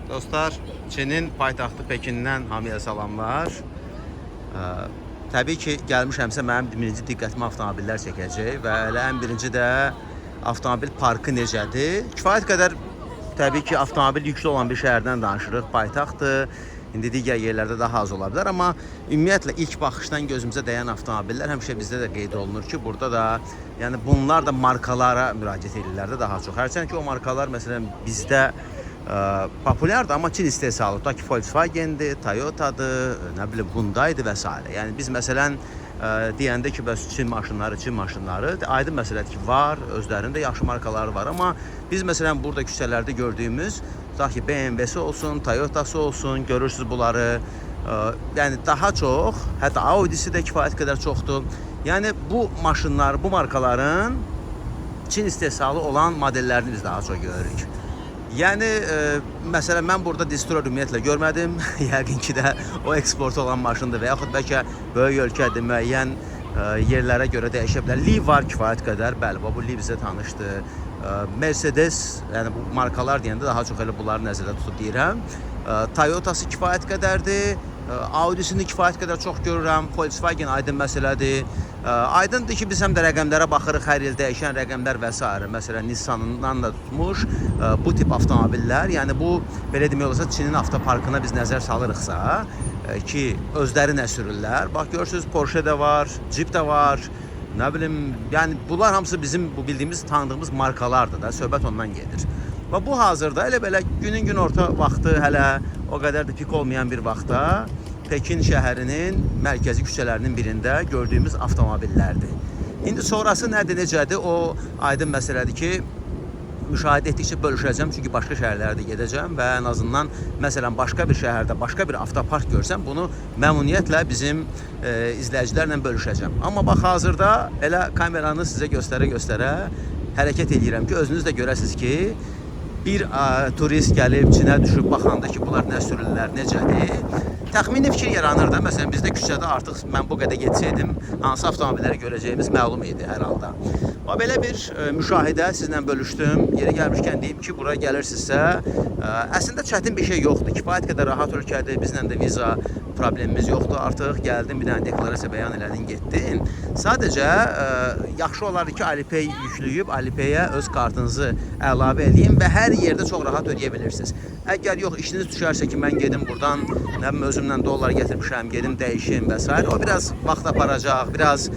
Dostlar, Çinin paytaxtı Pekindən hamıya salamlar. Təbii ki, gəlmişəmsə mənim birinci diqqətimi avtomobillər çəkəcək və elə ən birinci də avtomobil parkı necədir? Kifayət qədər təbii ki, avtomobil yüklü olan bir şəhərdən danışırıq, paytaxtdır. İndi digər yerlərdə daha az ola bilər, amma ümumiyyətlə ilk baxışdan gözümüzə dəyən avtomobillər həmişə bizdə də qeyd olunur ki, burada da yəni bunlar da markalara müraciət edirlər də daha çox. Hərçənd ki, o markalar məsələn bizdə populyardır, amma Çin istehsalı. Tutaq ki, Volkswagen'dir, Toyota'dır, nə bilim Hyundai'dir və s. Yəni biz məsələn deyəndə ki, bəs Çin maşınları, aydın məsələdir ki, var, özlərində yaxşı markaları var, amma biz məsələn burada küçələrdə gördüyümüz, tutaq ki, BMW'si olsun, Toyota'sı olsun, görürsünüz bunları, yəni daha çox, hətta Audi'si də kifayət qədər çoxdur. Yəni bu maşınlar, bu markaların Çin istehsalı olan modellərini biz daha çox görürük. Yəni, məsələn, mən burada Destroyer ümumiyyətlə görmədim. Yəqin ki də o eksport olan maşındır və yaxud bəlkə böyük ölkədir, müəyyən yerlərə görə dəyişə bilər. Li var kifayət qədər, bəli, bu Li bizə tanışdır. Mercedes, yəni bu markalar deyəndə daha çox elə bunları nəzərdə tutub deyirəm. Toyota'sı kifayət qədərdir. Audi'sini kifayət qədər çox görürəm. Volkswagen aydın məsələdir. Aydındır ki, biz həm də rəqəmlərə baxırıq, hər il dəyişən rəqəmlər və s. Məsələn, Nissan'dan da tutmuş bu tip avtomobillər. Yəni bu, belə demək olsa, Çinin avtoparkına biz nəzər salırıqsa ki, özləri nə sürürlər. Bax, görürsünüz, Porsche də var, Jeep də var. Nə bilim, yəni bunlar hamısı bizim bu bildiyimiz, tanıdığımız markalardır da, söhbət ondan gedir. Və bu hazırda elə belə günün gün orta vaxtı, hələ o qədər də pik olmayan bir vaxtda Pekin şəhərinin mərkəzi küçələrinin birində gördüyümüz avtomobillərdir. İndi sonrası nədir, necədir? O aydın məsələdir ki, müşahidə etdikcə bölüşəcəm, çünki başqa şəhərlərdə gedəcəm və ən azından məsələn başqa bir şəhərdə başqa bir avtopark görsəm, bunu məmnuniyyətlə bizim izləyicilərlə bölüşəcəm. Amma bax, hazırda elə kameranı sizə göstərə-göstərə hərəkət edirəm ki, özünüz də görəsiniz ki, bir turist gəlib Çinə düşüb baxanda ki, bunlar nə sürürlər, necədir? Təxmini fikir yaranır da. Məsələn, bizdə küçədə artıq mən bu qədər getsəydim, hansı avtomobilləri görəcəyimiz məlum idi hər halda. Və belə bir müşahidə sizlə bölüşdüm. Yeri gəlmişkən deyim ki, bura gəlirsinizsə, əslində çətin bir şey yoxdur. Kifayət qədər rahat ölkədir. Bizlə də viza problemimiz yoxdur. Artıq gəldim, bir dənə deklarasiya bəyan elədin, getdin. Sadəcə yaxşı olardı ki, Alipay yükləyib, Alipay'a öz kartınızı əlavə edin və hər yerdə çox rahat ödeyə bilirsiniz. Əgər yox, işiniz düşərsə ki, mən gedim buradan, nə bilim, özümlə dollar gətirmişəm, gedim dəyişim və s. O biraz vaxt aparacaq, biraz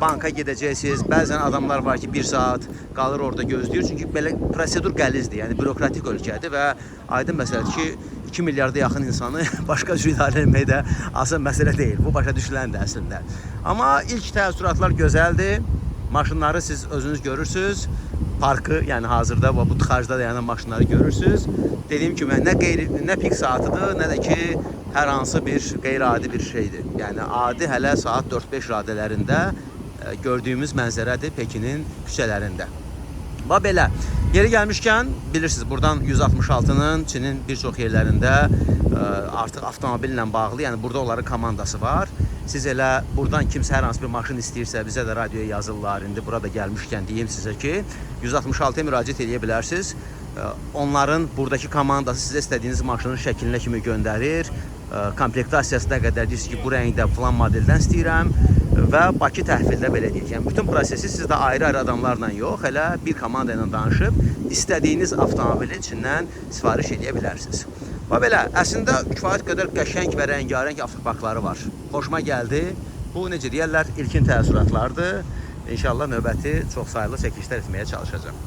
banka gedəcəksiniz. Bəzən adamlar var ki, 1 saat qalır orada gözləyir. Çünki belə prosedur qəlizdir, yəni bürokratik ölkədir və aydın məsələdir ki, 2 milyarda yaxın insanı başqa cür idarə etmək də asan məsələ deyil. Bu başa düşüləndir əslində. Amma ilk təəssüratlar gözəldir. Maşınları siz özünüz görürsünüz. Parkı, yəni hazırda bu tıxacda dayanan maşınları görürsünüz. Dediyim kimi, nə pik saatıdır, nə də ki, hər hansı bir qeyri-adi bir şeydir. Yəni adi hələ saat 4-5 radələrində gördüyümüz mənzərədir Pekinin küçələrində. Və belə, yeri gəlmişkən, bilirsiniz, buradan 166-nın Çinin bir çox yerlərində artıq avtomobillə bağlı, yəni burada onların komandası var. Siz elə buradan kimsə hər hansı bir maşın istəyirsə, bizə də radioya yazırlar. İndi burada gəlmişkən deyim sizə ki, 166-ya müraciət edə bilərsiniz. Onların buradakı komandası sizə istədiyiniz maşının şəklinə kimi göndərir. Komplektasiyasına qədər deyirsiniz ki, bu rəngdə falan modeldən istəyirəm və Bakı təhvildə belə deyək. Yəni bütün prosesi siz də ayrı-ayrı adamlarla yox, elə bir komanda ilə danışıb istədiyiniz avtomobili içindən sifariş edə bilərsiniz. Və belə, əslində kifayət qədər qəşəng və rəngarəng avtoparkları var. Xoşuma gəldi. Bu, necə deyərlər, ilkin təəssüratlardır. İnşallah növbəti çox sayılı çəkilişlər etməyə çalışacağım.